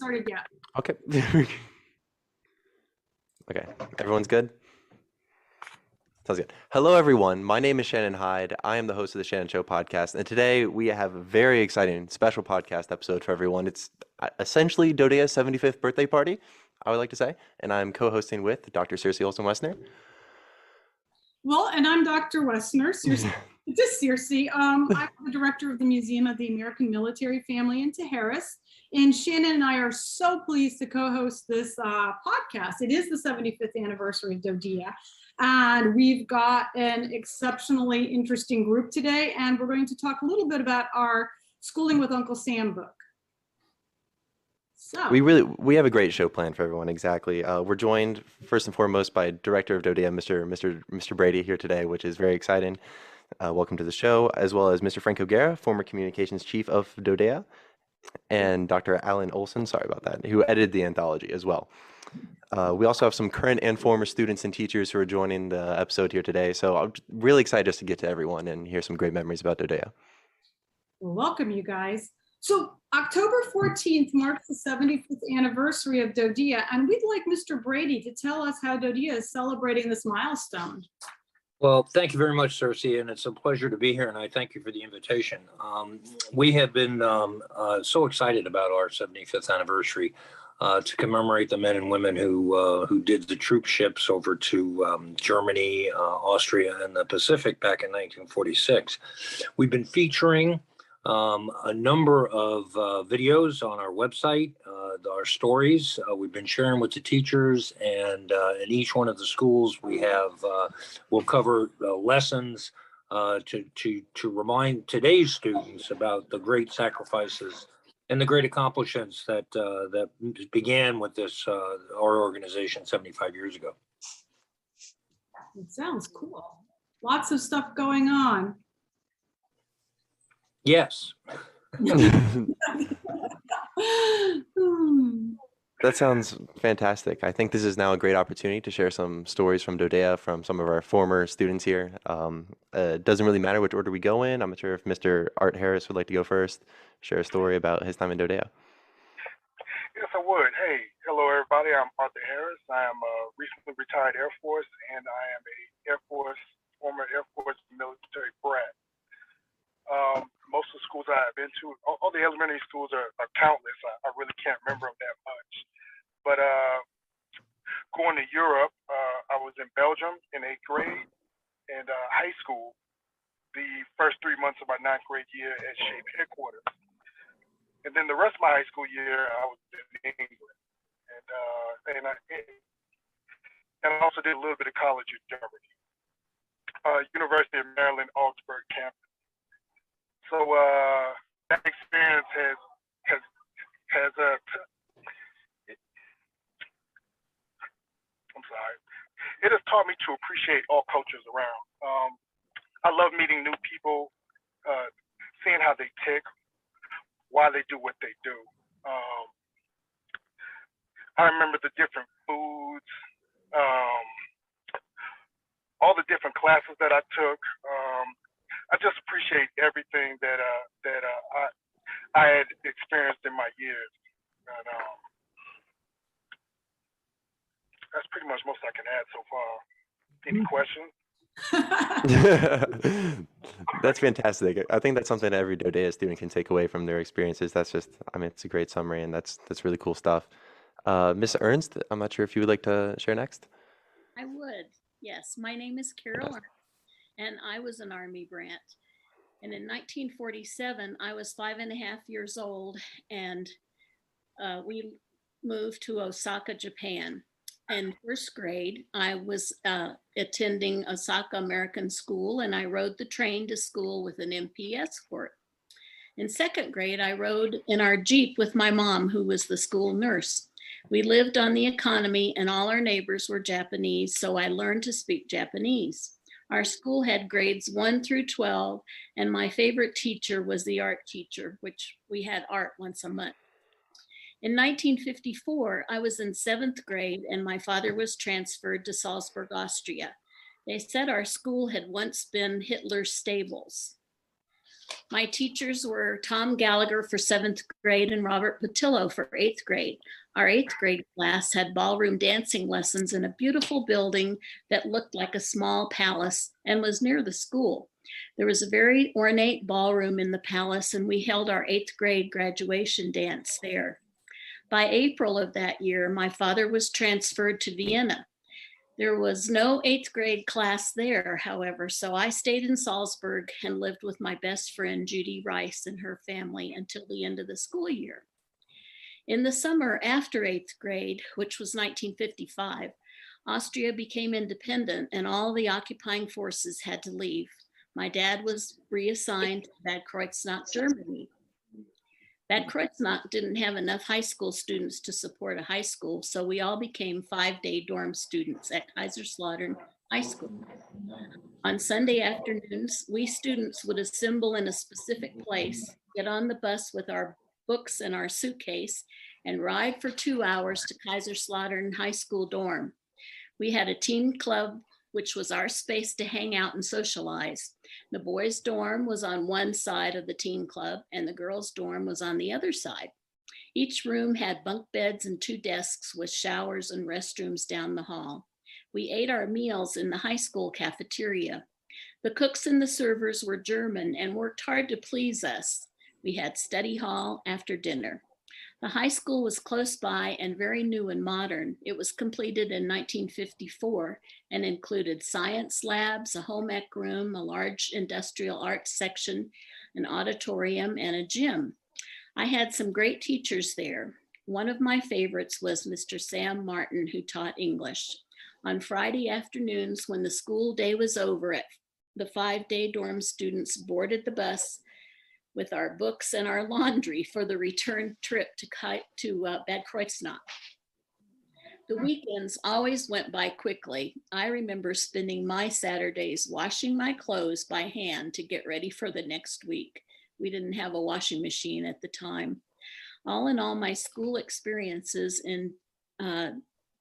started yet. Okay. Okay, everyone's good? Sounds good. Hello, everyone. My name is Shanon Hyde. I am the host of the Shanon Show podcast, and today we have a very exciting special podcast episode for everyone. It's essentially DoDEA's 75th birthday party, I would like to say, and I'm co-hosting with Dr. Circe Olson Woessner. Well, and I'm Dr. Woessner. Just Circe. I'm the director of the Museum of the American Military Family in Tijeras. And Shanon and I are so pleased to co-host this podcast. It is the 75th anniversary of DoDEA. And we've got an exceptionally interesting group today. And we're going to talk a little bit about our Schooling with Uncle Sam book. So We have a great show planned for everyone. Exactly. We're joined first and foremost by Director of DoDEA, Mr. Brady here today, which is very exciting. Welcome to the show, as well as Mr. Franco Guerra, former communications chief of DoDEA, and Dr. Alan Olson, sorry about that, who edited the anthology as well. We also have some current and former students and teachers who are joining the episode here today. So I'm really excited just to get to everyone and hear some great memories about DoDEA. Welcome, you guys. So October 14th marks the 75th anniversary of DoDEA, and we'd like Mr. Brady to tell us how DoDEA is celebrating this milestone. Well, thank you very much, Circe, and it's a pleasure to be here, and I thank you for the invitation. We have been so excited about our 75th anniversary to commemorate the men and women who did the troop ships over to Germany, Austria, and the Pacific back in 1946. We've been featuring a number of videos on our website, our stories we've been sharing with the teachers, and in each one of the schools we have we'll cover lessons to remind today's students about the great sacrifices and the great accomplishments that began with this our organization 75 years ago. It sounds cool. Lots of stuff going on. Yes. That sounds fantastic. I think this is now a great opportunity to share some stories from DoDEA from some of our former students here. It doesn't really matter which order we go in. I'm not sure if Mr. Art Harris would like to go first, share a story about his time in DoDEA. Yes, I would. Hey, hello everybody. I'm Arthur Harris. I am a recently retired Air Force, and I am a former Air Force military brat. Most of the schools I've been to, all the elementary schools are countless. I really can't remember them that much. But going to Europe, I was in Belgium in 8th grade, and high school, the first 3 months of my 9th grade year at SHAPE headquarters. And then the rest of my high school year, I was in England. And I also did a little bit of college in Germany. University of Maryland, Augsburg campus. So that experience has I'm sorry. It has taught me to appreciate all cultures around. I love meeting new people, seeing how they tick, why they do what they do. I remember the different foods, all the different classes that I took. I just appreciate everything that I had experienced in my years, and that's pretty much most I can add so far. Any questions? That's fantastic. I think that's something that every DoDEA student can take away from their experiences. That's just, I mean, it's a great summary, and that's really cool stuff. Miss Ernst, I'm not sure if you would like to share next. I would, yes. My name is Carol Ernst, and I was an Army brat. And in 1947, I was 5.5 years old, and we moved to Osaka, Japan. In first grade, I was attending Osaka American School, and I rode the train to school with an MP escort. In second grade, I rode in our Jeep with my mom, who was the school nurse. We lived on the economy, and all our neighbors were Japanese, so I learned to speak Japanese. Our school had grades 1 through 12, and my favorite teacher was the art teacher, which we had art once a month. In 1954, I was in 7th grade, and my father was transferred to Salzburg, Austria. They said our school had once been Hitler's stables. My teachers were Tom Gallagher for 7th grade and Robert Patillo for 8th grade. Our 8th grade class had ballroom dancing lessons in a beautiful building that looked like a small palace and was near the school. There was a very ornate ballroom in the palace, and we held our 8th grade graduation dance there. By April of that year, my father was transferred to Vienna. There was no 8th grade class there, however, so I stayed in Salzburg and lived with my best friend, Judy Rice, and her family until the end of the school year. In the summer after 8th grade, which was 1955, Austria became independent and all the occupying forces had to leave. My dad was reassigned to Bad Kreuznach, Germany. Bad Kreuznach didn't have enough high school students to support a high school, so we all became 5-day dorm students at Kaiserslautern High School. On Sunday afternoons, we students would assemble in a specific place, get on the bus with our books and our suitcase, and ride for 2 hours to Kaiserslautern High School dorm. We had a teen club, which was our space to hang out and socialize. The boys' dorm was on one side of the teen club and the girls' dorm was on the other side. Each room had bunk beds and 2 desks with showers and restrooms down the hall. We ate our meals in the high school cafeteria. The cooks and the servers were German and worked hard to please us. We had study hall after dinner. The high school was close by and very new and modern. It was completed in 1954 and included science labs, a home ec room, a large industrial arts section, an auditorium, and a gym. I had some great teachers there. One of my favorites was Mr. Sam Martin, who taught English. On Friday afternoons, when the school day was over, the 5-day dorm students boarded the bus with our books and our laundry for the return trip to Bad Kreuznach. The weekends always went by quickly. I remember spending my Saturdays washing my clothes by hand to get ready for the next week. We didn't have a washing machine at the time. All in all, my school experiences in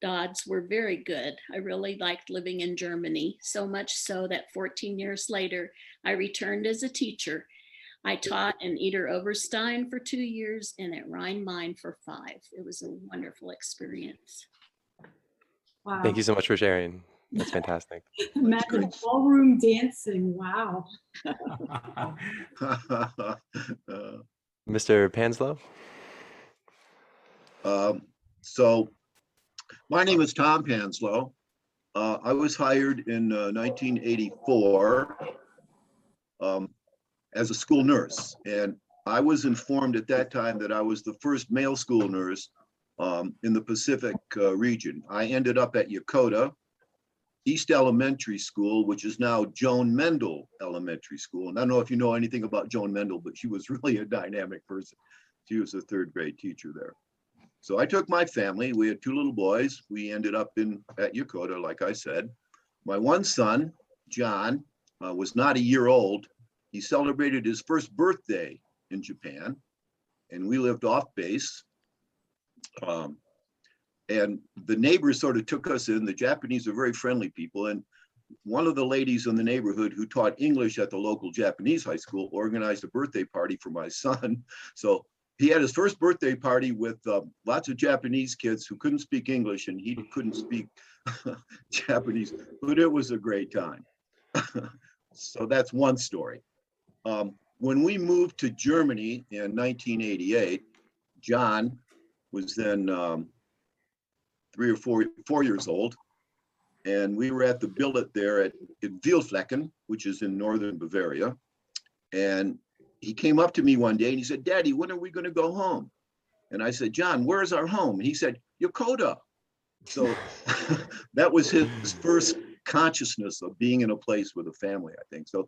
Dodds were very good. I really liked living in Germany, so much so that 14 years later, I returned as a teacher. I taught in Idar-Oberstein for 2 years and at Rhein-Main for 5. It was a wonderful experience. Wow. Thank you so much for sharing. That's fantastic. Imagine ballroom dancing. Wow. Mr. Panslow? So my name is Tom Panslow. I was hired in 1984 as a school nurse. And I was informed at that time that I was the first male school nurse in the Pacific region. I ended up at Yokota East Elementary School, which is now Joan Mendel Elementary School. And I don't know if you know anything about Joan Mendel, but she was really a dynamic person. She was a 3rd grade teacher there. So I took my family. We had 2 little boys. We ended up at Yokota, like I said. My one son, John, was not a year old. He celebrated his first birthday in Japan, and we lived off base. And the neighbors sort of took us in. The Japanese are very friendly people. And one of the ladies in the neighborhood who taught English at the local Japanese high school organized a birthday party for my son. So he had his first birthday party with lots of Japanese kids who couldn't speak English, and he couldn't speak Japanese, but it was a great time. So that's one story. When we moved to Germany in 1988, John was then 3 or 4 years old, and we were at the billet there in Vielflecken, which is in northern Bavaria. And he came up to me one day and he said, "Daddy, when are we going to go home?" And I said, "John, where's our home?" And he said, "Yokota." So that was his first consciousness of being in a place with a family, I think. So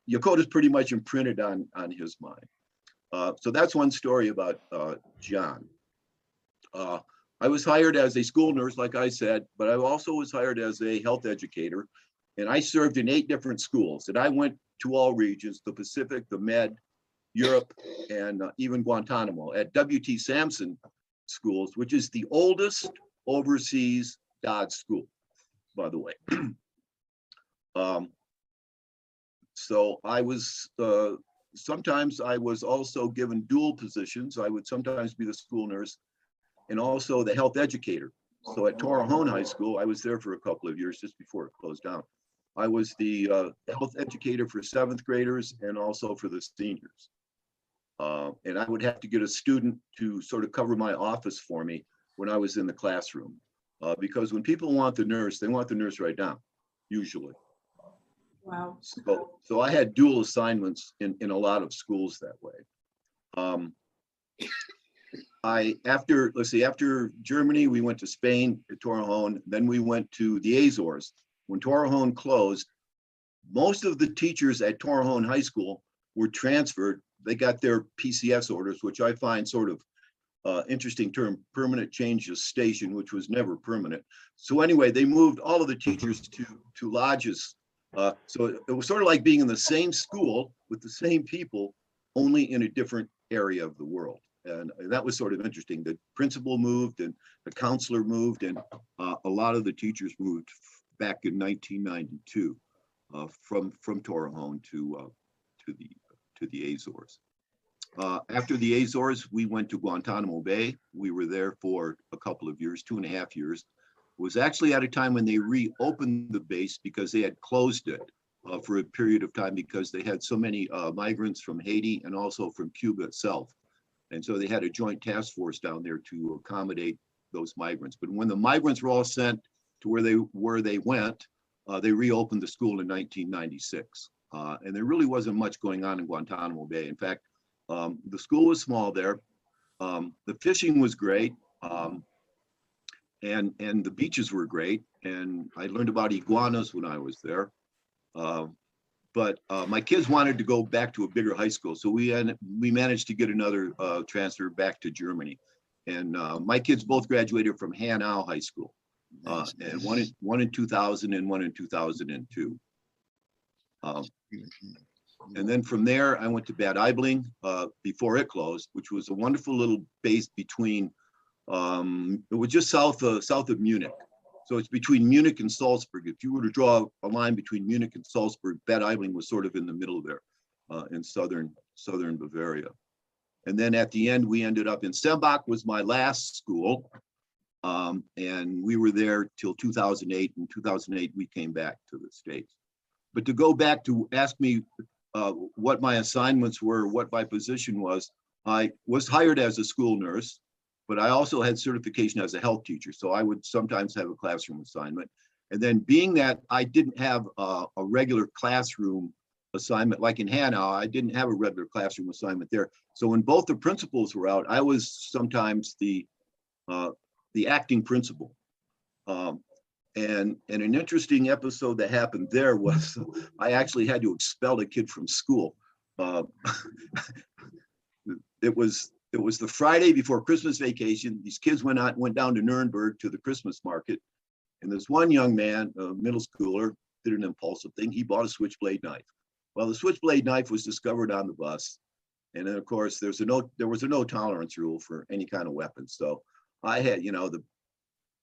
Yokota is pretty much imprinted on his mind. So that's one story about John. I was hired as a school nurse, like I said, but I also was hired as a health educator, and I served in 8 different schools. And I went to all regions, the Pacific, the Med, Europe, and even Guantanamo at W.T. Sampson schools, which is the oldest overseas Dodge school, by the way. So I was sometimes I was also given dual positions. I would sometimes be the school nurse and also the health educator. So at Torrejon High School, I was there for a couple of years just before it closed down. I was the health educator for 7th graders and also for the seniors. And I would have to get a student to sort of cover my office for me when I was in the classroom. Because when people want the nurse, they want the nurse right now, usually. Wow. So I had dual assignments in a lot of schools that way. After Germany, we went to Spain, to Torrejon, then we went to the Azores. When Torrejon closed, most of the teachers at Torrejon High School were transferred. They got their PCS orders, which I find sort of interesting term, permanent change of station, which was never permanent. So anyway, they moved all of the teachers to lodges. So it was sort of like being in the same school with the same people, only in a different area of the world. And that was sort of interesting. The principal moved and the counselor moved, and a lot of the teachers moved back in 1992 from Torrejon to the Azores. After the Azores, we went to Guantanamo Bay. We were there for a couple of years, 2.5 years. It was actually at a time when they reopened the base because they had closed it for a period of time because they had so many migrants from Haiti and also from Cuba itself. And so they had a joint task force down there to accommodate those migrants. But when the migrants were all sent to where they went, they reopened the school in 1996. And there really wasn't much going on in Guantanamo Bay. In fact, the school was small there. The fishing was great. And the beaches were great. And I learned about iguanas when I was there. But my kids wanted to go back to a bigger high school. So we managed to get another transfer back to Germany. And my kids both graduated from Hanau High School. And one in 2000 and one in 2002. And then from there, I went to Bad Aibling before it closed, which was a wonderful little base between, it was just south of Munich. So it's between Munich and Salzburg. If you were to draw a line between Munich and Salzburg, Bad Aibling was sort of in the middle there in southern Bavaria. And then at the end, we ended up in Sembach was my last school. And we were there till 2008. In 2008, we came back to the States. But to go back to ask me what my assignments were, what my position was, I was hired as a school nurse, but I also had certification as a health teacher. So I would sometimes have a classroom assignment. And then being that I didn't have a regular classroom assignment, like in Hanau, I didn't have a regular classroom assignment there. So when both the principals were out, I was sometimes the acting principal. And an interesting episode that happened there was I actually had to expel a kid from school. It was the Friday before Christmas vacation. These kids went down to Nuremberg to the Christmas market. And this one young man, a middle schooler, did an impulsive thing. He bought a switchblade knife. Well, the switchblade knife was discovered on the bus. And then of course there was a no tolerance rule for any kind of weapon. So I had, the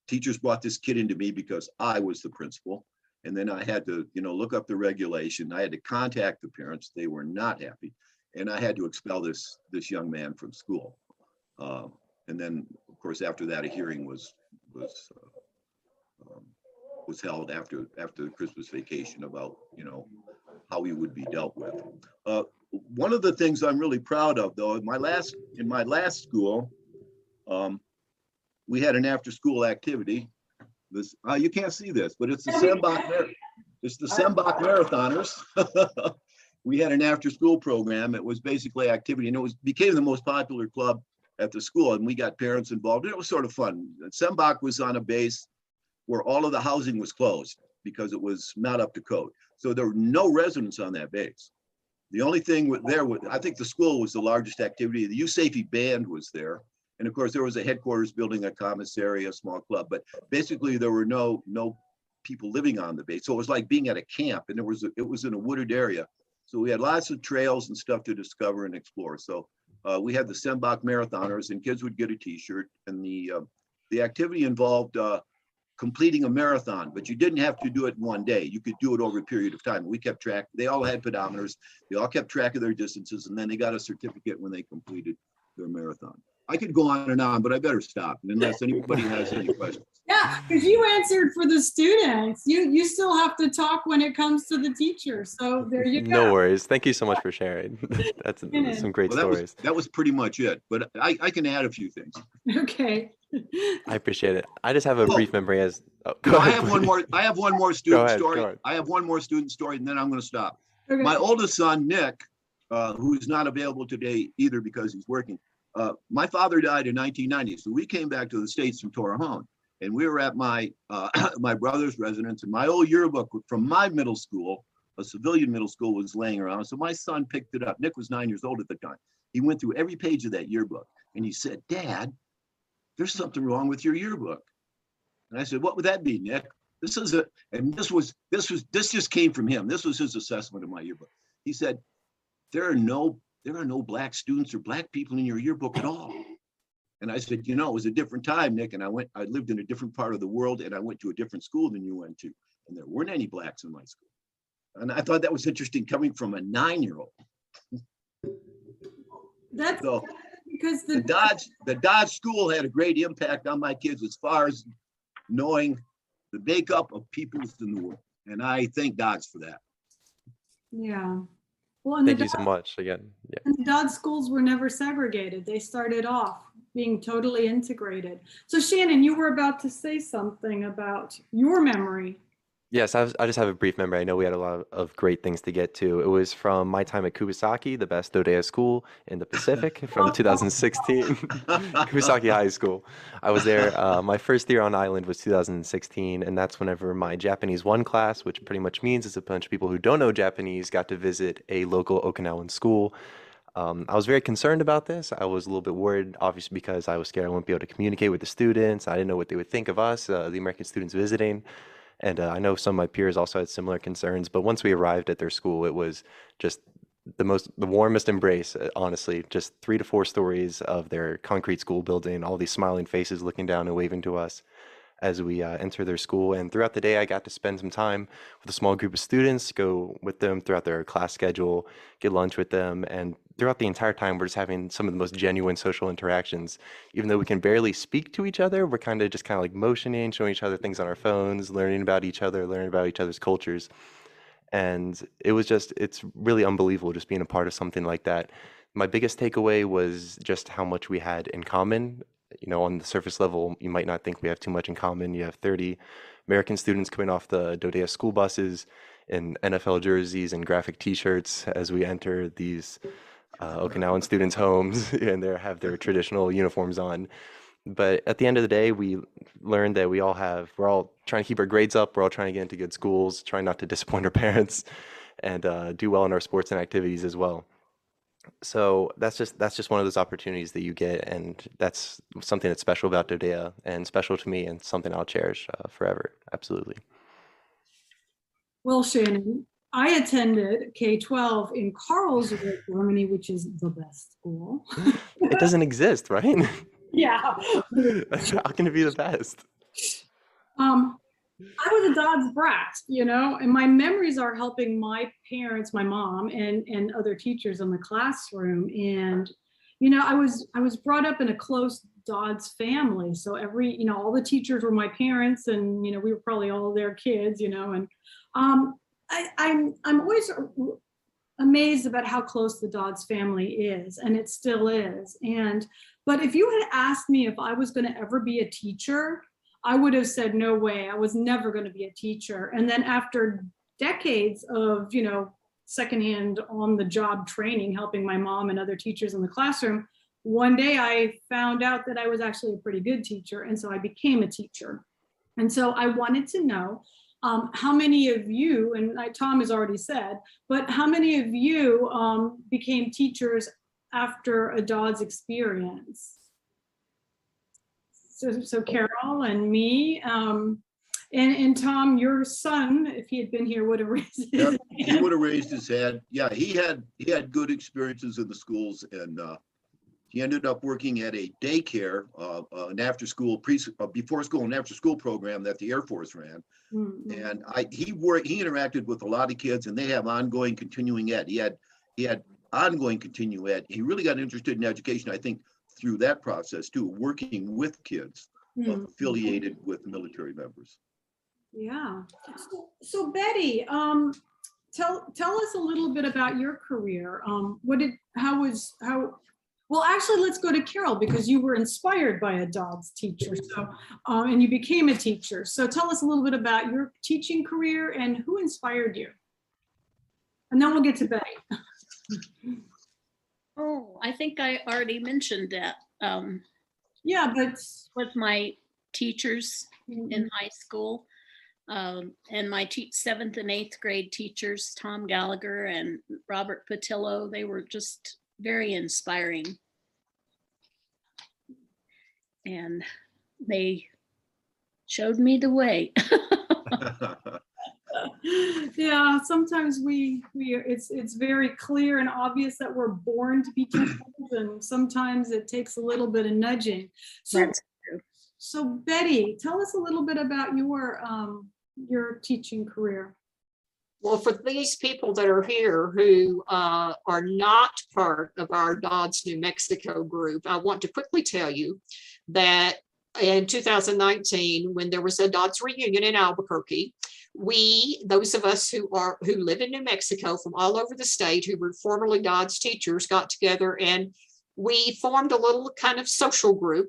teachers brought this kid into me because I was the principal. And then I had to, look up the regulation. I had to contact the parents. They were not happy. And I had to expel this young man from school. And then, of course, after that, a hearing was held after the Christmas vacation about, how he would be dealt with. One of the things I'm really proud of, though, in my last school, we had an after-school activity. This you can't see this, but it's the Sembach Marathoners. We had an after-school program. It was basically activity, and became the most popular club at the school. And we got parents involved. And it was sort of fun. Sembach was on a base where all of the housing was closed because it was not up to code. So there were no residents on that base. The only thing I think the school was the largest activity. The USAFE band was there. And of course, there was a headquarters building, a commissary, a small club, but basically there were no people living on the base. So it was like being at a camp, and it was in a wooded area. So we had lots of trails and stuff to discover and explore. So we had the Sembach Marathoners, and kids would get a T-shirt. And the activity involved completing a marathon, but you didn't have to do it in one day. You could do it over a period of time. We kept track. They all had pedometers. They all kept track of their distances, and then they got a certificate when they completed their marathon. I could go on, but I better stop unless anybody has any questions. Yeah, because you answered for the students. You still have to talk when it comes to the teachers. So there you go. No worries. Thank you so much for sharing. That's some great stories. That was pretty much it, but I can add a few things. Okay. I appreciate it. I just have a brief memory as I have one more student story. Go ahead. I have one more student story, and then I'm going to stop. Okay. My oldest son, Nick, who is not available today either because he's working. My father died in 1990, so we came back to the States from Torrejon, and we were at my my brother's residence, and my old yearbook from my middle school, a civilian middle school, was laying around. So my son picked it up. Nick was 9 years old at the time. He went through every page of that yearbook, and he said, "Dad, there's something wrong with your yearbook." And I said, "What would that be, Nick?" This just came from him. This was his assessment of my yearbook. He said, there are no black students or black people in your yearbook at all. And I said, it was a different time, Nick. And I lived in a different part of the world, and I went to a different school than you went to. And there weren't any blacks in my school. And I thought that was interesting coming from a 9-year-old. That's so, because the Dodge school had a great impact on my kids as far as knowing the makeup of peoples in the world. And I thank Dodge for that. Yeah. Well, and thank you so much again. Yeah. And the Dodge schools were never segregated. They started off being totally integrated. So Shannon, you were about to say something about your memory. Yes, I just have a brief memory. I know we had a lot of great things to get to. It was from my time at Kubasaki, the best DoDEA school in the Pacific, from 2016, Kubasaki High School. I was there. My first year on island was 2016, and that's whenever my Japanese 1 class, which pretty much means it's a bunch of people who don't know Japanese, got to visit a local Okinawan school. I was very concerned about this. I was a little bit worried, obviously, because I was scared I wouldn't be able to communicate with the students. I didn't know what they would think of us, the American students visiting. And I know some of my peers also had similar concerns, but once we arrived at their school, it was just the warmest embrace, honestly. Just 3 to 4 stories of their concrete school building, all these smiling faces looking down and waving to us as we enter their school. And throughout the day, I got to spend some time with a small group of students, go with them throughout their class schedule, get lunch with them. And throughout the entire time, we're just having some of the most genuine social interactions. Even though we can barely speak to each other, we're kind of like motioning, showing each other things on our phones, learning about each other, learning about each other's cultures. And it's really unbelievable just being a part of something like that. My biggest takeaway was just how much we had in common. On the surface level, you might not think we have too much in common. You have 30 American students coming off the DoDEA school buses in NFL jerseys and graphic T-shirts as we enter these Okinawan students' homes, and they have their traditional uniforms on. But at the end of the day, we learned that we're all trying to keep our grades up. We're all trying to get into good schools, trying not to disappoint our parents, and do well in our sports and activities as well. So that's just one of those opportunities that you get, and that's something that's special about DoDEA and special to me, and something I'll cherish forever. Absolutely. Well, Shannon, I attended K-12 in Karlsruhe, Germany, which is the best school. It doesn't exist, right? Yeah. How can it be the best? I was a Dodds brat, and my memories are helping my parents, my mom, and other teachers in the classroom. And, I was brought up in a close Dodds family. So all the teachers were my parents, and, we were probably all their kids, and I'm always amazed about how close the Dodds family is, and it still is. But if you had asked me if I was going to ever be a teacher, I would have said, no way, I was never going to be a teacher. And then after decades of, secondhand on the job training, helping my mom and other teachers in the classroom, one day I found out that I was actually a pretty good teacher. And so I became a teacher. And so I wanted to know how many of you, and Tom has already said, but how many of you became teachers after a Dodds experience? So Carol and me, and Tom, your son, if he had been here, would have raised his hand. He would have raised his hand. Yeah, he had good experiences in the schools, and He ended up working at a daycare, an after-school, before-school and after-school program that the Air Force ran. And he interacted with a lot of kids, and they have ongoing continuing ed. He had ongoing continuing ed. He really got interested in education, I think, through that process too, working with kids affiliated with military members. Yeah. So Betty, tell us a little bit about your career. Well, actually, let's go to Carol, because you were inspired by a DoDEA teacher, so and you became a teacher. So tell us a little bit about your teaching career and who inspired you. And then we'll get to Betty. Oh, I think I already mentioned that. Yeah, but With my teachers in high school, and my 7th and 8th grade teachers, Tom Gallagher and Robert Patillo, they were just very inspiring. And they showed me the way. yeah, sometimes it's very clear and obvious that we're born to be teachers, and sometimes it takes a little bit of nudging. That's true. So Betty, tell us a little bit about your teaching career. Well, for these people that are here who are not part of our DoDEA New Mexico group, I want to quickly tell you that in 2019, when there was a DoDEA reunion in Albuquerque, those of us who live in New Mexico from all over the state who were formerly DoDEA teachers, got together and we formed a little kind of social group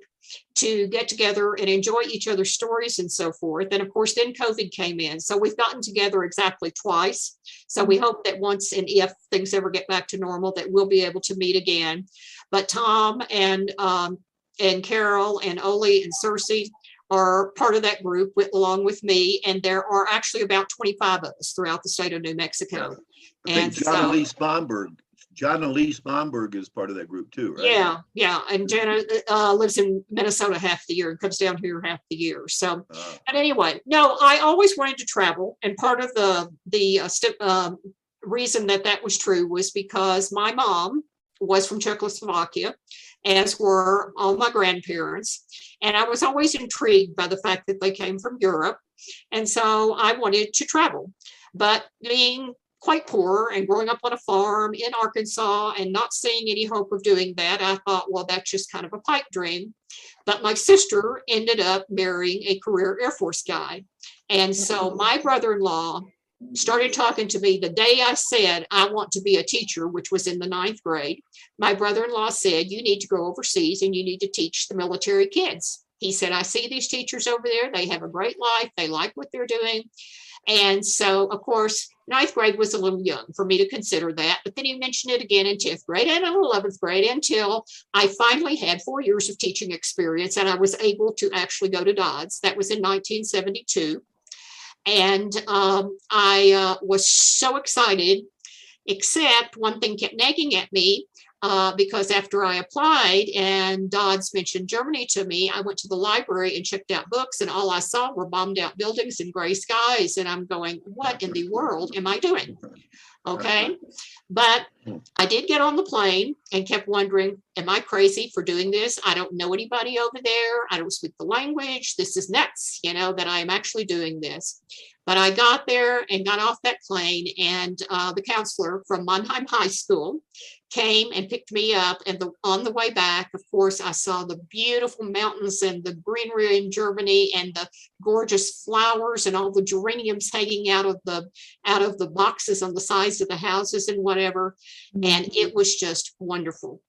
to get together and enjoy each other's stories and so forth. And of course, then COVID came in. So we've gotten together exactly twice. So we hope that once and if things ever get back to normal, that we'll be able to meet again. But Tom and Carol and Oli and Circe are part of that group along with me. And there are actually about 25 of us throughout the state of New Mexico. I think John Elise Bomberg is part of that group too, right? Yeah. And Jenna lives in Minnesota half the year and comes down here half the year. So, but anyway, no, I always wanted to travel. And part of the reason that was true was because my mom was from Czechoslovakia, as were all my grandparents. And I was always intrigued by the fact that they came from Europe. And so I wanted to travel. But being quite poor and growing up on a farm in Arkansas and not seeing any hope of doing that, I thought, well, that's just kind of a pipe dream. But my sister ended up marrying a career Air Force guy. And so my brother-in-law started talking to me the day I said, I want to be a teacher, which was in the 9th grade. My brother-in-law said, you need to go overseas and you need to teach the military kids. He said, I see these teachers over there. They have a great life. They like what they're doing. And so, of course, 9th grade was a little young for me to consider that. But then he mentioned it again in 10th grade and in 11th grade until I finally had 4 years of teaching experience and I was able to actually go to DoDEA. That was in 1972. And I was so excited, except one thing kept nagging at me. Because after I applied and DoDEA mentioned Germany to me, I went to the library and checked out books and all I saw were bombed out buildings and gray skies. And I'm going, what in the world am I doing? Okay. But I did get on the plane and kept wondering, am I crazy for doing this? I don't know anybody over there. I don't speak the language. This is nuts, that I am actually doing this. But I got there and got off that plane and the counselor from Mannheim High School came and picked me up. And on the way back, of course, I saw the beautiful mountains and the greenery in Germany and the gorgeous flowers and all the geraniums hanging out of the boxes on the sides of the houses and whatever. And it was just wonderful.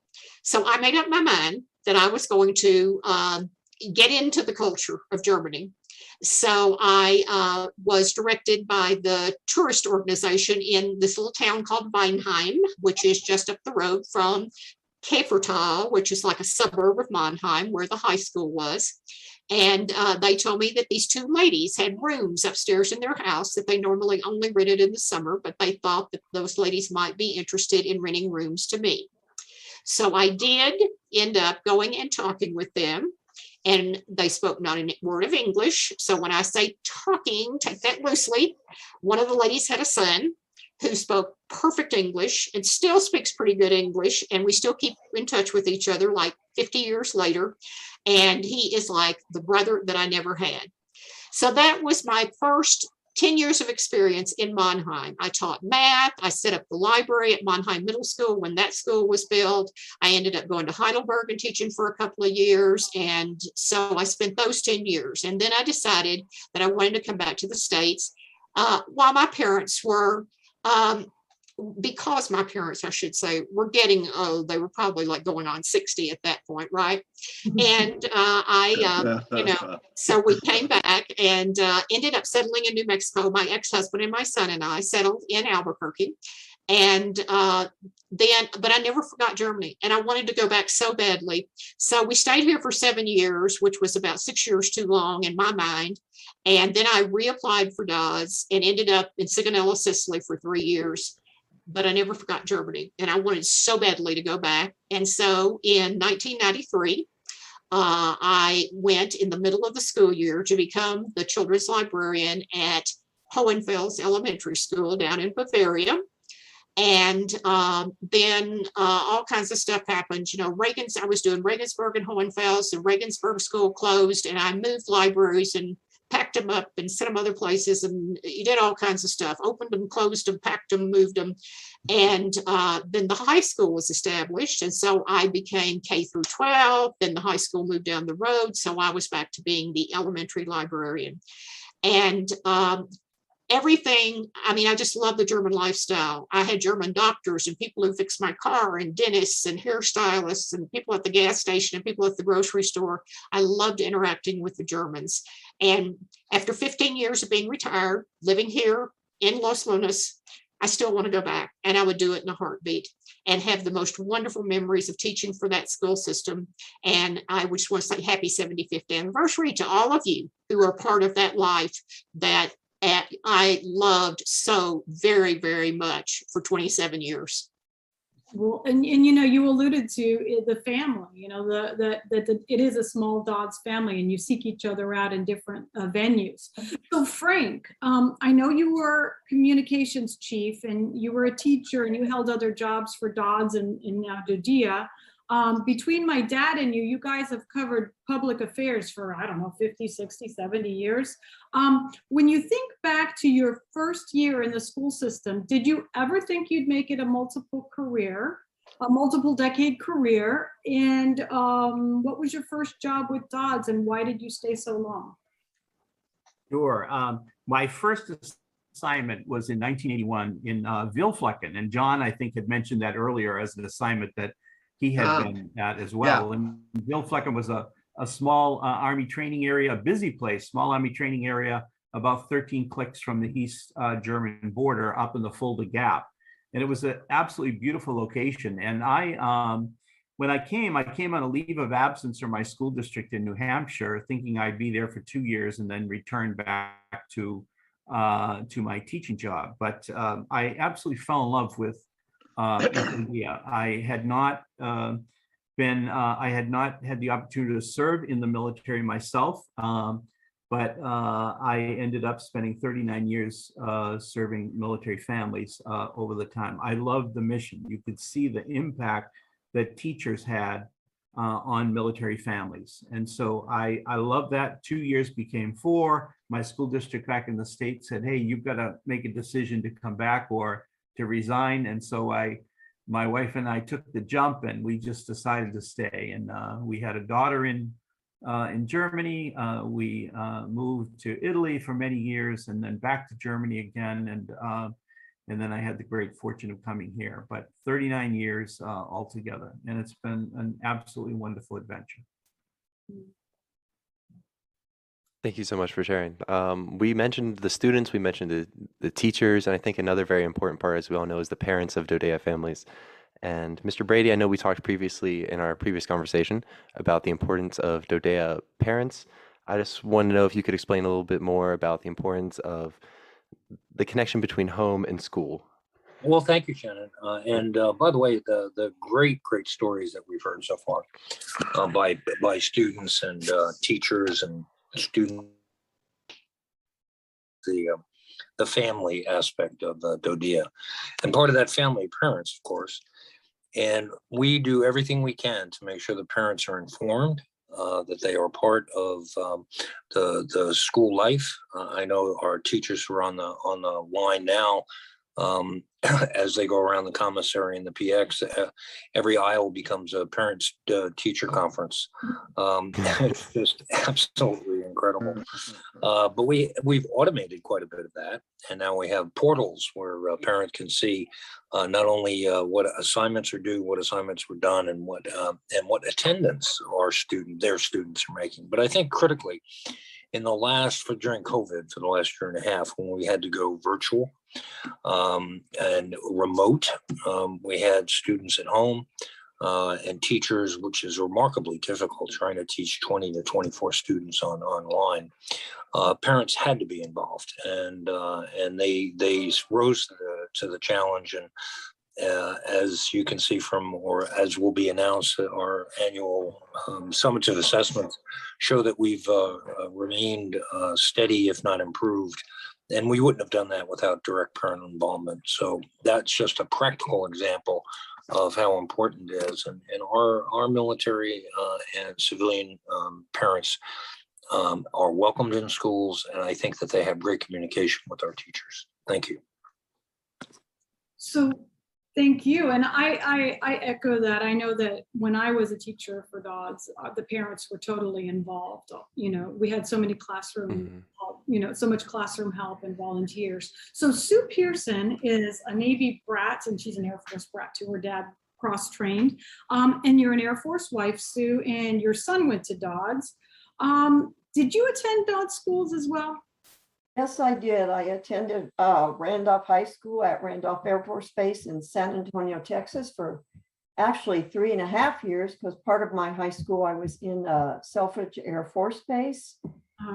So I made up my mind that I was going to get into the culture of Germany. So I was directed by the tourist organization in this little town called Weinheim, which is just up the road from Käfertal, which is like a suburb of Mannheim, where the high school was. And they told me that these 2 ladies had rooms upstairs in their house that they normally only rented in the summer, but they thought that those ladies might be interested in renting rooms to me. So I did end up going and talking with them. And they spoke not a word of English. So when I say talking, take that loosely. One of the ladies had a son who spoke perfect English and still speaks pretty good English. And we still keep in touch with each other like 50 years later. And he is like the brother that I never had. So that was my first 10 years of experience in Mannheim. I taught math. I set up the library at Mannheim Middle School when that school was built. I ended up going to Heidelberg and teaching for a couple of years. And so I spent those 10 years. And then I decided that I wanted to come back to the States while my parents were, because my parents, I should say, were getting old. They were probably like going on 60 at that point, right? And so we came back and ended up settling in New Mexico. My ex-husband and my son and I settled in Albuquerque. And but I never forgot Germany. And I wanted to go back so badly. So we stayed here for 7 years, which was about 6 years too long in my mind. And then I reapplied for DoDEA and ended up in Sigonella, Sicily for 3 years. But I never forgot Germany. And I wanted so badly to go back. And so in 1993, I went in the middle of the school year to become the children's librarian at Hohenfels Elementary School down in Bavaria. And then all kinds of stuff happened. You know, I was doing Regensburg and Hohenfels, and Regensburg School closed, and I moved libraries and packed them up and sent them other places, and you did all kinds of stuff, opened them, closed them, packed them, moved them. And then the high school was established. And so I became K through 12, then the high school moved down the road. So I was back to being the elementary librarian. And everything, I mean, I just love the German lifestyle. I had German doctors and people who fixed my car and dentists and hairstylists and people at the gas station and people at the grocery store. I loved interacting with the Germans. And after 15 years of being retired, living here in Los Lunas, I still want to go back, and I would do it in a heartbeat and have the most wonderful memories of teaching for that school system. And I would just want to say happy 75th anniversary to all of you who are part of that life that I loved so very, very much for 27 years. Well, and you know, you alluded to the family, you know, that it is a small DoDEA family, and you seek each other out in different venues. So Frank, I know you were communications chief and you were a teacher and you held other jobs for DoDEA and now DoDEA. Between my dad and you guys have covered public affairs for, I don't know, 50, 60, 70 years. When you think back to your first year in the school system, did you ever think you'd make it a multiple decade career? And what was your first job with DoDEA and why did you stay so long? Sure. My first assignment was in 1981 in Wilflecken. And John, I think, had mentioned that earlier as an assignment that he had been at as well. Yeah. And Wilflecken was a small Army training area, a busy place, small Army training area, about 13 clicks from the East German border up in the Fulda Gap. And it was an absolutely beautiful location. And when I came on a leave of absence from my school district in New Hampshire, thinking I'd be there for 2 years and then return back to my teaching job. But I absolutely fell in love with India. I had not had the opportunity to serve in the military myself, but I ended up spending 39 years serving military families over the time. I loved the mission. You could see the impact that teachers had on military families. And so I loved that. 2 years became 4. My school district back in the States said, hey, you've got to make a decision to come back or to resign. And so my wife and I took the jump and we just decided to stay. And we had a daughter in Germany. We moved to Italy for many years and then back to Germany again. And then I had the great fortune of coming here, but 39 years altogether. And it's been an absolutely wonderful adventure. Thank you so much for sharing. We mentioned the students, we mentioned the teachers, and I think another very important part, as we all know, is the parents of DoDEA families. And Mr. Brady, I know we talked previously in our previous conversation about the importance of DoDEA parents. I just want to know if you could explain a little bit more about the importance of the connection between home and school. Well, thank you, Shannon. And by the way, the great stories that we've heard so far by students and teachers and students, the family aspect of DoDEA. And part of that family, parents, of course. And we do everything we can to make sure the parents are informed, that they are part of the school life. I know our teachers who are on the line now, as they go around the commissary and the PX, every aisle becomes a parents teacher conference. It's just absolutely incredible. But we've automated quite a bit of that, and now we have portals where a parent can see not only what assignments are due, what assignments were done, and what attendance their students are making. But I think critically, during COVID, for the last year and a half, when we had to go virtual and remote, we had students at home and teachers, which is remarkably difficult, trying to teach 20 to 24 students online. Parents had to be involved, and they rose to the challenge. And as you can see or as will be announced, our annual summative assessments show that we've remained steady, if not improved. And we wouldn't have done that without direct parent involvement. So that's just a practical example of how important it is. And our military and civilian parents are welcomed in schools, and I think that they have great communication with our teachers. Thank you. So thank you. And I echo that. I know that when I was a teacher for DoDs, the parents were totally involved. We had so many classroom help, so much classroom help and volunteers. So Sue Pearson is a Navy brat, and she's an Air Force brat too. Her dad cross-trained. And you're an Air Force wife, Sue, and your son went to DoDs. Did you attend DoD schools as well? Yes, I did. I attended Randolph High School at Randolph Air Force Base in San Antonio, Texas for actually 3.5 years, because part of my high school, I was in Selfridge Air Force Base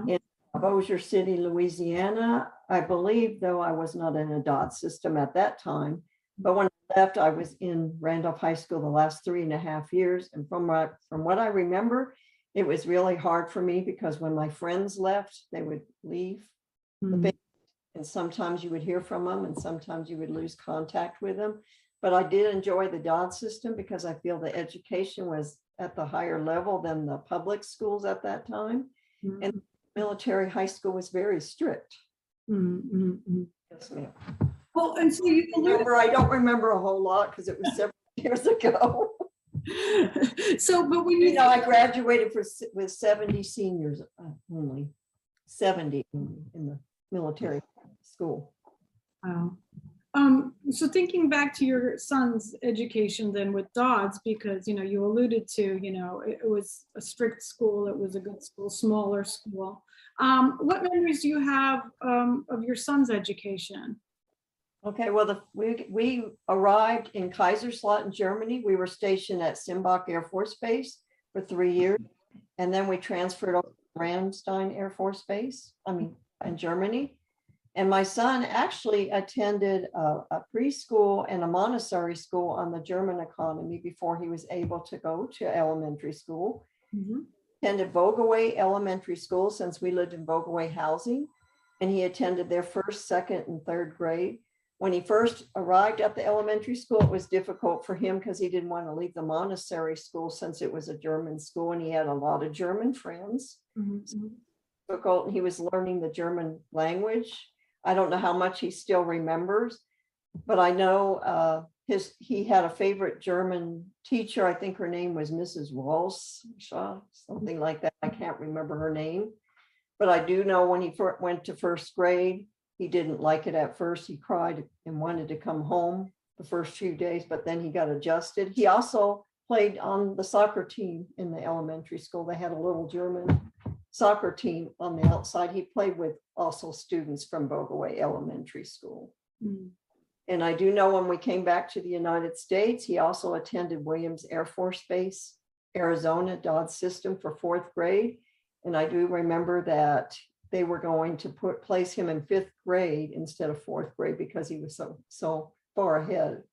in Bossier City, Louisiana. I believe, though I was not in a DoD system at that time, but when I left, I was in Randolph High School the last 3.5 years. And from what I remember, it was really hard for me because when my friends left, they would leave. And sometimes you would hear from them, and sometimes you would lose contact with them. But I did enjoy the DoD system because I feel the education was at the higher level than the public schools at that time. And military high school was very strict. Yes, ma'am. Well, and so you I don't remember a whole lot because it was several years ago. So, but when I graduated with 70 seniors only, 70 in the military school. Wow. So thinking back to your son's education then with DoDs, because you alluded to it was a strict school, it was a good school, smaller school. What memories do you have of your son's education? Okay, well, we arrived in Kaiserslautern, Germany. We were stationed at Simbach Air Force Base for 3 years, and then we transferred over to Ramstein Air Force Base, in Germany. And my son actually attended a preschool and a Montessori school on the German economy before he was able to go to elementary school. Attended Vogaway Elementary School since we lived in Vogaway housing, and he attended their first, second, and third grade. When he first arrived at the elementary school, it was difficult for him because he didn't want to leave the Montessori school since it was a German school and he had a lot of German friends. Difficult, and he was learning the German language. I don't know how much he still remembers, but I know he had a favorite German teacher. I think her name was Mrs. Walsh, something like that. I can't remember her name, but I do know when he went to first grade, he didn't like it at first. He cried and wanted to come home the first few days, but then he got adjusted. He also played on the soccer team in the elementary school. They had a little German soccer team on the outside. He played with also students from Vogaway Elementary School. And I do know when we came back to the United States, he also attended Williams Air Force Base, Arizona, DoD system for 4th grade. And I do remember that they were going to place him in 5th grade instead of 4th grade because he was so far ahead,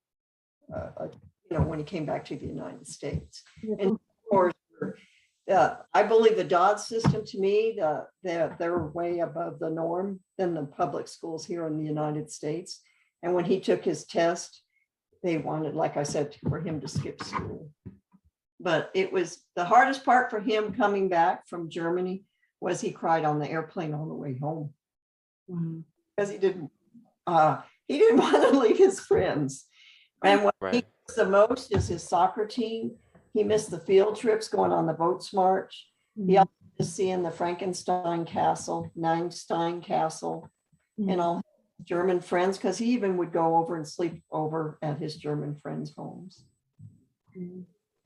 when he came back to the United States. And of course, I believe the DoD system, to me, they're way above the norm than the public schools here in the United States. And when he took his test, they wanted, like I said, for him to skip school. But it was the hardest part for him coming back from Germany was he cried on the airplane on the way home. Because he didn't want to leave his friends. And what he missed the most is his soccer team. He missed the field trips going on the boats march. He also missed seeing the Frankenstein Castle, Neinstein Castle, and all his German friends, because he even would go over and sleep over at his German friends' homes.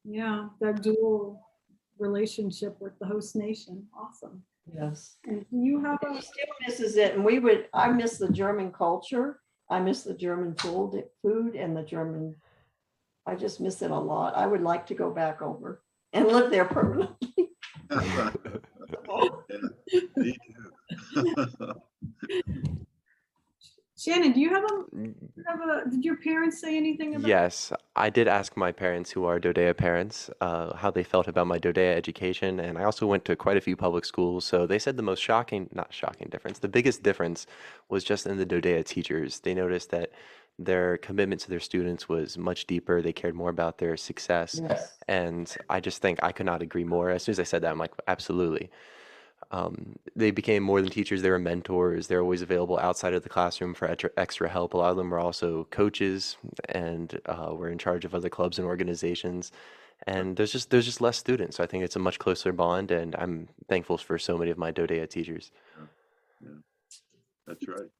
Yeah, that dual relationship with the host nation. Awesome. Yes. And you have He still misses it. And I miss the German culture. I miss the German food and the German, I just miss it a lot. I would like to go back over and live there permanently. Me too. Shannon, do you have did your parents say anything about? Yes, I did ask my parents, who are DoDEA parents, how they felt about my DoDEA education, and I also went to quite a few public schools. So they said the most not shocking difference, the biggest difference was just in the DoDEA teachers. They noticed that their commitment to their students was much deeper. They cared more about their success, Yes. and I just think I could not agree more. As soon as I said that, I'm like, absolutely. They became more than teachers. They were mentors. They're always available outside of the classroom for extra help. A lot of them were also coaches and were in charge of other clubs and organizations. And there's just less students. So I think it's a much closer bond, and I'm thankful for so many of my DoDEA teachers. Yeah, that's right.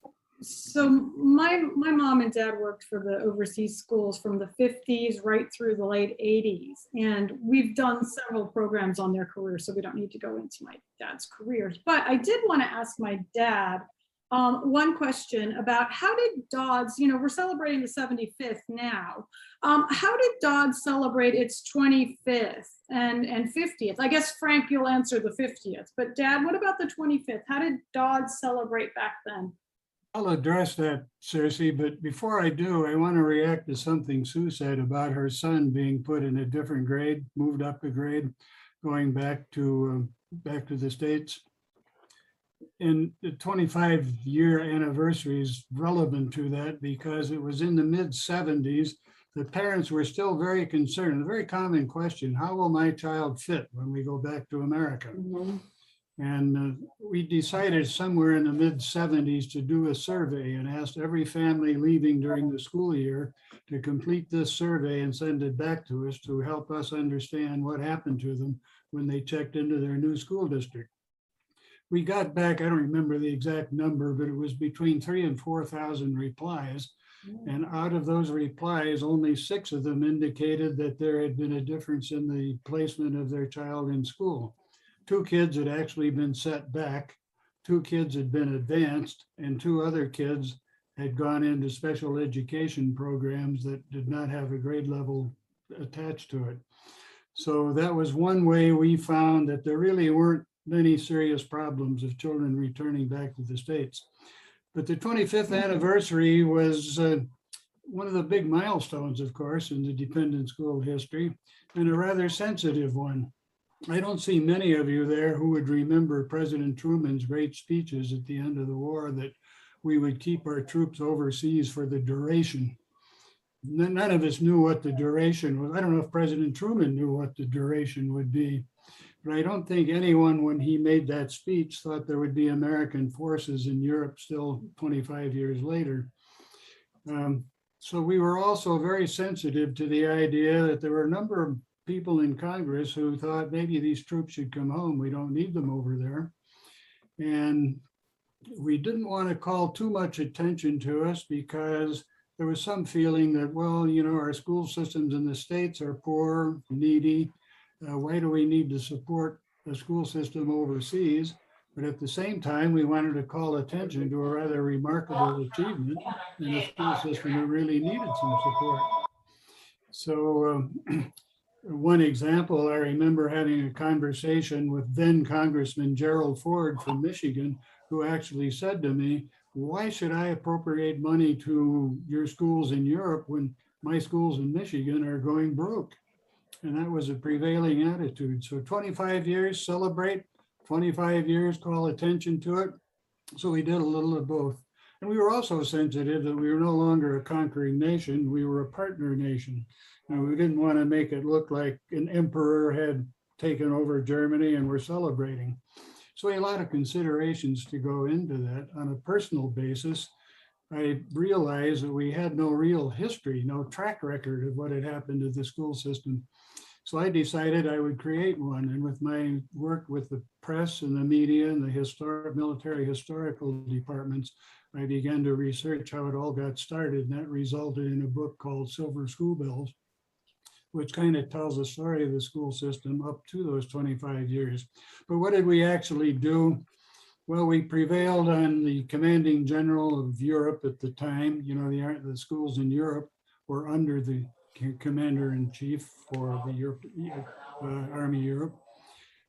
So my mom and dad worked for the overseas schools from the 50s right through the late 80s. And we've done several programs on their careers, so we don't need to go into my dad's careers. But I did want to ask my dad one question about how did DoD's, we're celebrating the 75th now. How did DoD's celebrate its 25th and 50th? I guess, Frank, you'll answer the 50th. But Dad, what about the 25th? How did DoD's celebrate back then? I'll address that, Circe, but before I do, I want to react to something Sue said about her son being put in a different grade, moved up a grade, going back to the States. And the 25-year anniversary is relevant to that because it was in the mid-70s. The parents were still very concerned. A very common question: how will my child fit when we go back to America? And we decided somewhere in the mid-70s to do a survey and asked every family leaving during the school year to complete this survey and send it back to us to help us understand what happened to them when they checked into their new school district. We got back, I don't remember the exact number, but it was between 3,000 and 4,000 replies. And out of those replies, only 6 of them indicated that there had been a difference in the placement of their child in school. 2 kids had actually been set back, 2 kids had been advanced, and 2 other kids had gone into special education programs that did not have a grade level attached to it. So that was one way we found that there really weren't many serious problems of children returning back to the States. But the 25th anniversary was one of the big milestones, of course, in the dependent school history, and a rather sensitive one. I don't see many of you there who would remember President Truman's great speeches at the end of the war that we would keep our troops overseas for the duration. None of us knew what the duration was. I don't know if President Truman knew what the duration would be, but I don't think anyone, when he made that speech, thought there would be American forces in Europe still 25 years later. So we were also very sensitive to the idea that there were a number of people in Congress who thought maybe these troops should come home. We don't need them over there. And we didn't want to call too much attention to us because there was some feeling that, well, our school systems in the States are poor, needy. Why do we need to support a school system overseas? But at the same time, we wanted to call attention to a rather remarkable achievement in a school system that really needed some support. So one example, I remember having a conversation with then Congressman Gerald Ford from Michigan, who actually said to me, why should I appropriate money to your schools in Europe when my schools in Michigan are going broke? And that was a prevailing attitude. So 25 years, celebrate, 25 years, call attention to it. So we did a little of both. And we were also sensitive that we were no longer a conquering nation, we were a partner nation. And we didn't want to make it look like an emperor had taken over Germany and we're celebrating. So a lot of considerations to go into that. On a personal basis, I realized that we had no real history, no track record of what had happened to the school system. So I decided I would create one. And with my work with the press and the media and the military historical departments, I began to research how it all got started. And that resulted in a book called Silver School Bells, which kind of tells the story of the school system up to those 25 years. But what did we actually do? Well, we prevailed on the commanding general of Europe at the time. You know, the schools in Europe were under the commander-in-chief for the Army Europe.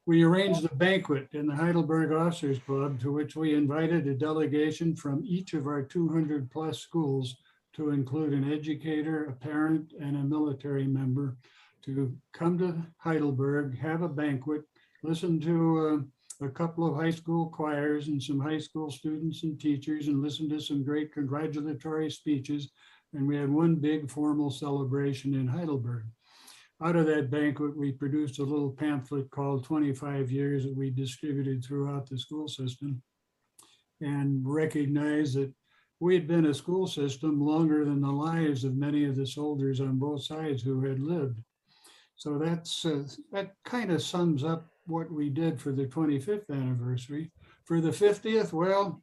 We arranged a banquet in the Heidelberg Officers Club, to which we invited a delegation from each of our 200 plus schools, to include an educator, a parent, and a military member, to come to Heidelberg, have a banquet, listen to a couple of high school choirs and some high school students and teachers, and listen to some great congratulatory speeches. And we had one big formal celebration in Heidelberg. Out of that banquet, we produced a little pamphlet called 25 Years that we distributed throughout the school system, and recognized that we had been a school system longer than the lives of many of the soldiers on both sides who had lived. So that kind of sums up what we did for the 25th anniversary. For the 50th, well,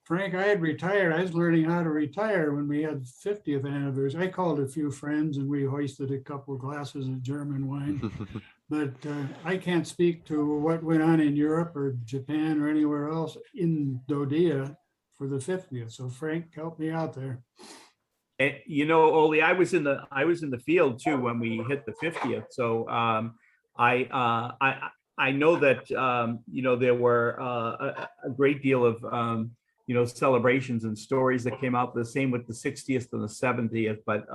Frank, I had retired. I was learning how to retire when we had 50th anniversary. I called a few friends and we hoisted a couple of glasses of German wine. But I can't speak to what went on in Europe or Japan or anywhere else in DoDEA for the 50th. So Frank, help me out there. And, you know, Oli, I was in the field too when we hit the 50th. So I know that you know, there were a great deal of you know, celebrations and stories that came out. The same with the 60th and the 70th. But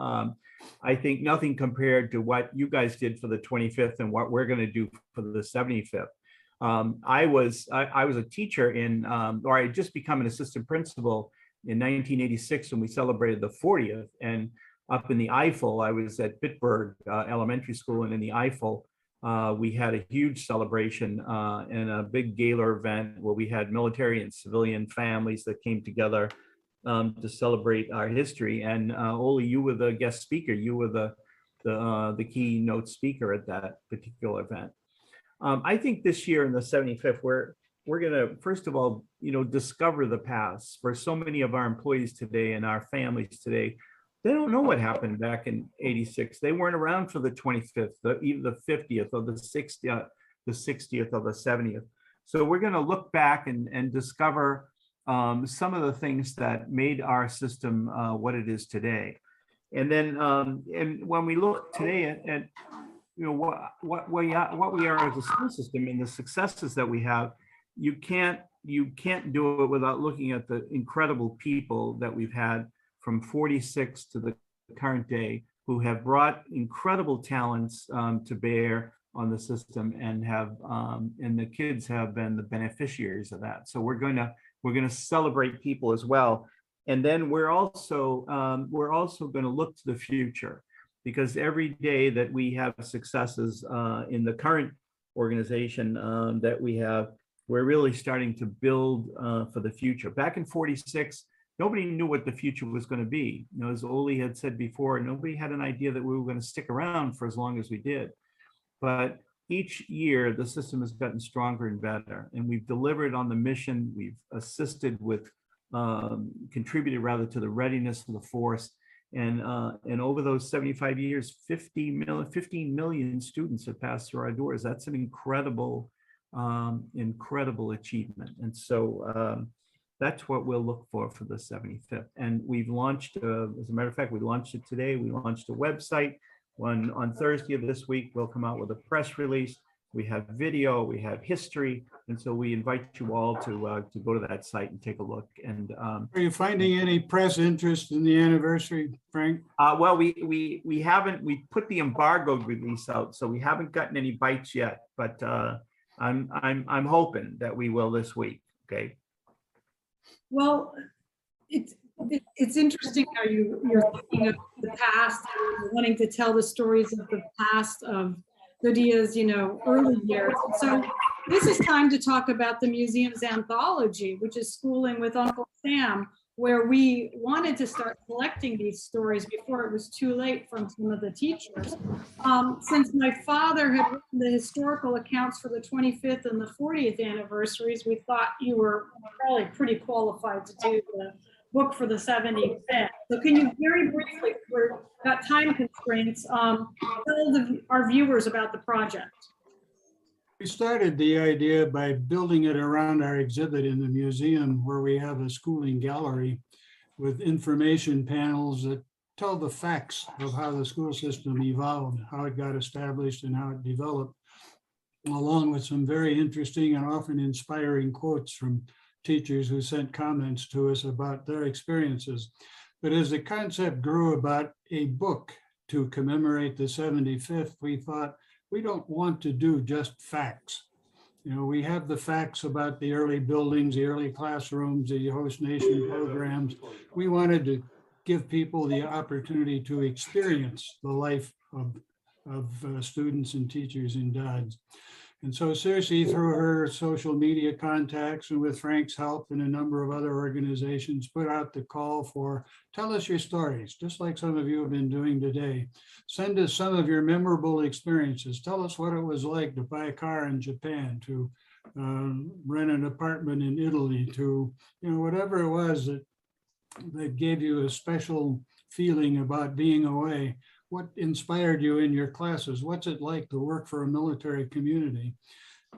I think nothing compared to what you guys did for the 25th and what we're going to do for the 75th. I was a teacher in, or I had just become an assistant principal in 1986 when we celebrated the 40th. And up in the Eifel, I was at Bitburg Elementary School, and in the Eifel, we had a huge celebration and a big gala event where we had military and civilian families that came together to celebrate our history. And Oli, you were the guest speaker. You were the keynote speaker at that particular event. I think this year in the 75th, we're going to, first of all, you know, discover the past. For so many of our employees today and our families today, they don't know what happened back in 86. They weren't around for the 25th, even the 50th or the 60th, the 60th or the 70th. So we're going to look back and discover some of the things that made our system what it is today. And then, and when we look today at you know, what we are as a school system and the successes that we have, you can't do it without looking at the incredible people that we've had from 46 to the current day, who have brought incredible talents to bear on the system, and have and the kids have been the beneficiaries of that. So we're going to celebrate people as well, and then we're also going to look to the future, because every day that we have successes in the current organization that we have, we're really starting to build for the future. Back in 46. Nobody knew what the future was going to be. You know, as Oli had said before, nobody had an idea that we were going to stick around for as long as we did. But each year, the system has gotten stronger and better, and we've delivered on the mission. We've assisted with, contributed rather, to the readiness of the force. And over those 75 years, 15 million students have passed through our doors. That's an incredible achievement. And so, that's what we'll look for the 75th. And we've launched, as a matter of fact, we launched it today. We launched a website. On Thursday of this week, we'll come out with a press release. we have video, we have history. And so we invite you all to go to that site and take a look. And Are you finding any press interest in the anniversary, Frank? well, we haven't, we put the embargo release out, so we haven't gotten any bites yet, but I'm hoping that we will this week. Okay. Well, it's interesting how you're thinking of the past, and wanting to tell the stories of the past of DoDEA's, early years. So this is time to talk about the museum's anthology, which is Schooling with Uncle Sam, where we wanted to start collecting these stories before it was too late from some of the teachers. Since my father had written the historical accounts for the 25th and the 40th anniversaries, we thought you were probably pretty qualified to do the book for the 75th. So can you very briefly, we've got time constraints, tell our viewers about the project? We started the idea by building it around our exhibit in the museum, where we have a schooling gallery with information panels that tell the facts of how the school system evolved, how it got established and how it developed, along with some very interesting and often inspiring quotes from teachers who sent comments to us about their experiences. But as the concept grew about a book to commemorate the 75th, we thought, we don't want to do just facts. We have the facts about the early buildings, the early classrooms, the host nation programs. We wanted to give people the opportunity to experience the life of students and teachers in Dodge. And so Circe, through her social media contacts and with Frank's help and a number of other organizations, put out the call for, tell us your stories, just like some of you have been doing today. Send us some of your memorable experiences. Tell us what it was like to buy a car in Japan, to rent an apartment in Italy, to, whatever it was that gave you a special feeling about being away. What inspired you in your classes? What's it like to work for a military community?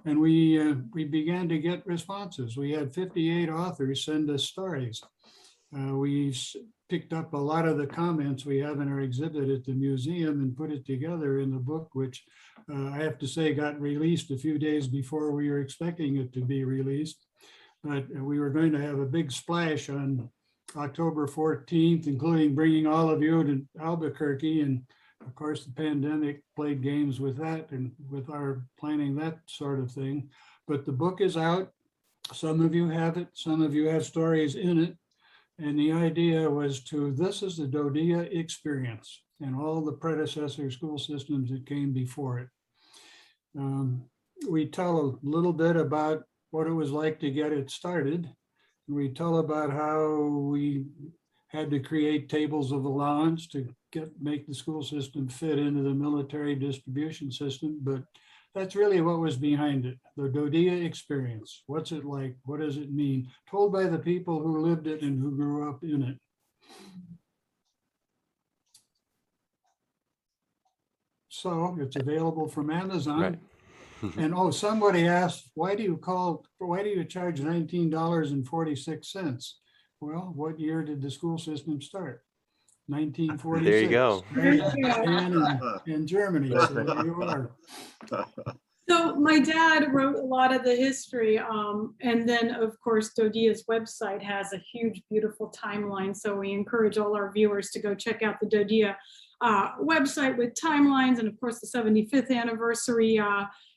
And we began to get responses. We had 58 authors send us stories. We picked up a lot of the comments we have in our exhibit at the museum and put it together in the book, which I have to say got released a few days before we were expecting it to be released. But we were going to have a big splash on October 14th, including bringing all of you to Albuquerque. And of course, the pandemic played games with that and with our planning that sort of thing. But the book is out. Some of you have it. Some of you have stories in it. And the idea was this is the DoDEA experience and all the predecessor school systems that came before it. We tell a little bit about what it was like to get it started. We tell about how we had to create tables of allowance to make the school system fit into the military distribution system, but that's really what was behind it. The DoDEA experience. What's it like? What does it mean? Told by the people who lived it and who grew up in it. So it's available from Amazon. Right. And somebody asked, why do you charge $19.46? Well, what year did the school system start? 1946. There you go. In Germany. So there you are. So my dad wrote a lot of the history, and then of course DoDEA's website has a huge, beautiful timeline. So we encourage all our viewers to go check out the DoDEA website with timelines, and of course the 75th anniversary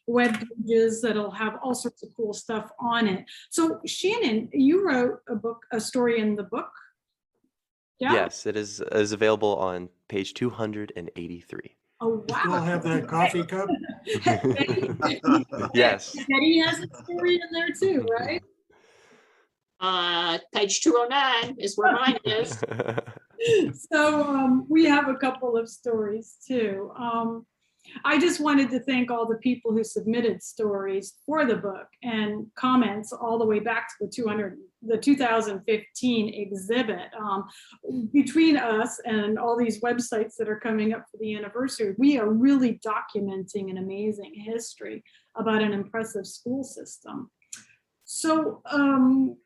web pages that'll have all sorts of cool stuff on it. So Shanon, you wrote a story in the book. Yeah? Yes, it is available on page 283. Oh, wow. Still have that coffee cup? Yes. Betty has a story in there too, right? Page 209 is where mine is. So we have a couple of stories too. I just wanted to thank all the people who submitted stories for the book and comments all the way back to the 2015 exhibit. Between us and all these websites that are coming up for the anniversary, we are really documenting an amazing history about an impressive school system. So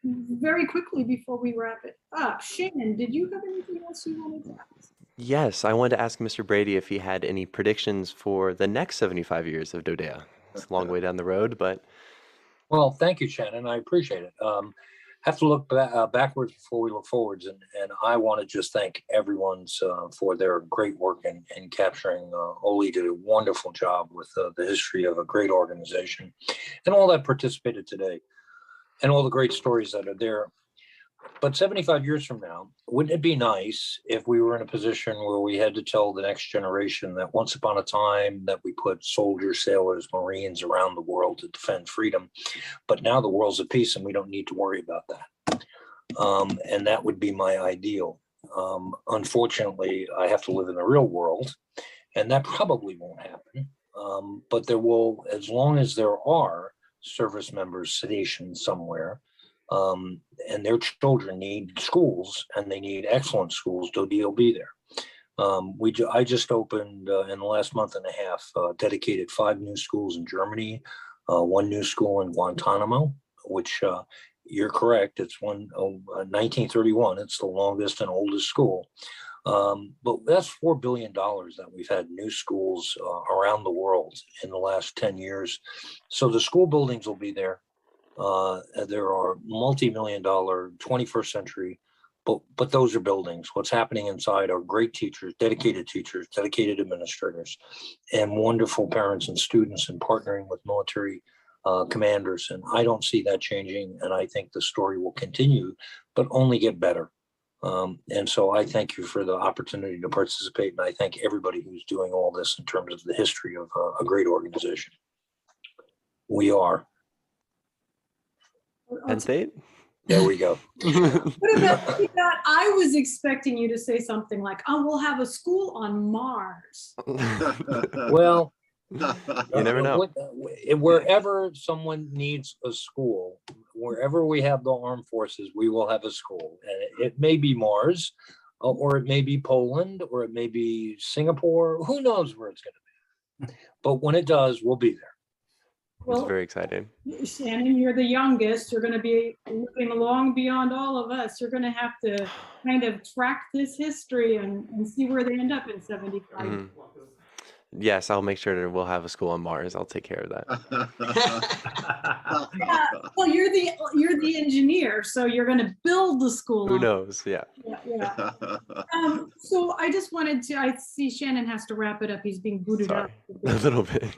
very quickly before we wrap it up, Shanon, did you have anything else you wanted to ask? Yes, I wanted to ask Mr. Brady if he had any predictions for the next 75 years of DoDEA. It's a long way down the road, but Well, thank you, Shannon. I appreciate it. Have to look backwards before we look forwards, and I want to just thank everyone for their great work in capturing. Oli did a wonderful job with the history of a great organization, and all that participated today, and all the great stories that are there. But 75 years from now, wouldn't it be nice if we were in a position where we had to tell the next generation that once upon a time that we put soldiers, sailors, Marines around the world to defend freedom, but now the world's at peace and we don't need to worry about that. And that would be my ideal. Unfortunately, I have to live in the real world, and that probably won't happen. But there will, as long as there are service members stationed somewhere, and their children need schools, and they need excellent schools, DoDEA will be there. I just opened in the last month and a half, dedicated 5 new schools in Germany, 1 new school in Guantanamo, which you're correct, it's 1931. It's the longest and oldest school. But that's $4 billion that we've had new schools around the world in the last 10 years. So the school buildings will be there. There are multi-million-dollar 21st century, but those are buildings. What's happening inside are great teachers, dedicated administrators, and wonderful parents and students, and partnering with military commanders. And I don't see that changing. And I think the story will continue, but only get better. And so I thank you for the opportunity to participate. And I thank everybody who's doing all this in terms of the history of a great organization. We are. Penn State. There we go. What about that? I was expecting you to say something like, "Oh, we'll have a school on Mars." Well, you never know. Wherever someone needs a school, wherever we have the armed forces, we will have a school. And it may be Mars, or it may be Poland, or it may be Singapore. Who knows where it's going to be? But when it does, we'll be there. It's very exciting. Shannon, you're the youngest. You're going to be looking long beyond all of us. You're going to have to kind of track this history and see where they end up in 75 years. Yes, I'll make sure that we'll have a school on Mars. I'll take care of that. Well, you're the engineer, so you're going to build the school. Who knows? Yeah. Yeah. So I just wanted to. I see Shannon has to wrap it up. He's being booted Sorry, out. a little bit.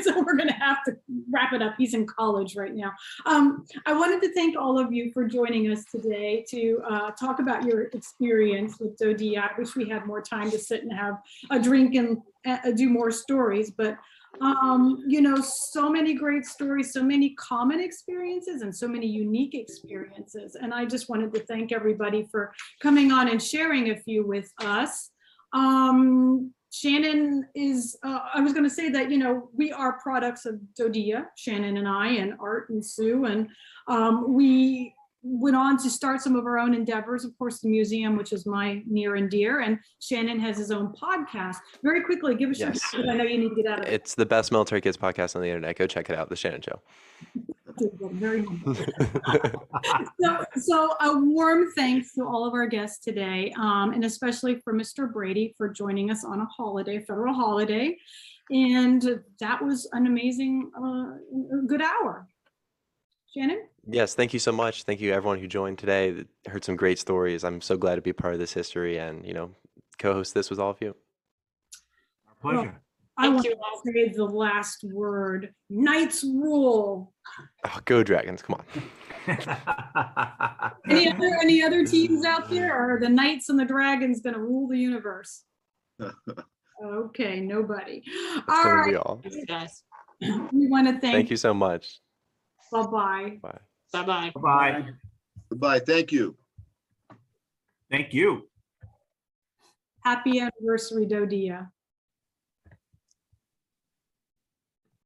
So we're going to have to wrap it up. He's in college right now. I wanted to thank all of you for joining us today to talk about your experience with DoDEA. I wish we had more time to sit and have a drink and do more stories, but you know, so many great stories, so many common experiences, and so many unique experiences. And I just wanted to thank everybody for coming on and sharing a few with us. Shannon is, I was going to say that, you know, we are products of DoDEA, Shannon and I, and Art and Sue, and we went on to start some of our own endeavors, of course, the museum, which is my near and dear, and Shannon has his own podcast. Very quickly, give us your, because I know you need to get out of it. It's the best military kids podcast on the internet. Go check it out, The Shannon Show. Very so a warm thanks to all of our guests today, and especially for Mr. Brady for joining us on a holiday, federal holiday. And that was an amazing, good hour. Shannon? Yes, thank you so much. Thank you everyone who joined today. Heard some great stories. I'm so glad to be part of this history and, you know, co-host this with all of you. Our pleasure. I want to say the last word. Knights rule. Oh, go Dragons, come on. Any other teams out there? Or are the Knights and the Dragons going to rule the universe? Okay, nobody. It's All going to right. be all. Guys. We want to Thank you so much. Bye-bye. Bye. Bye-bye. Bye. Goodbye. Thank you. Thank you. Happy anniversary, DoDEA.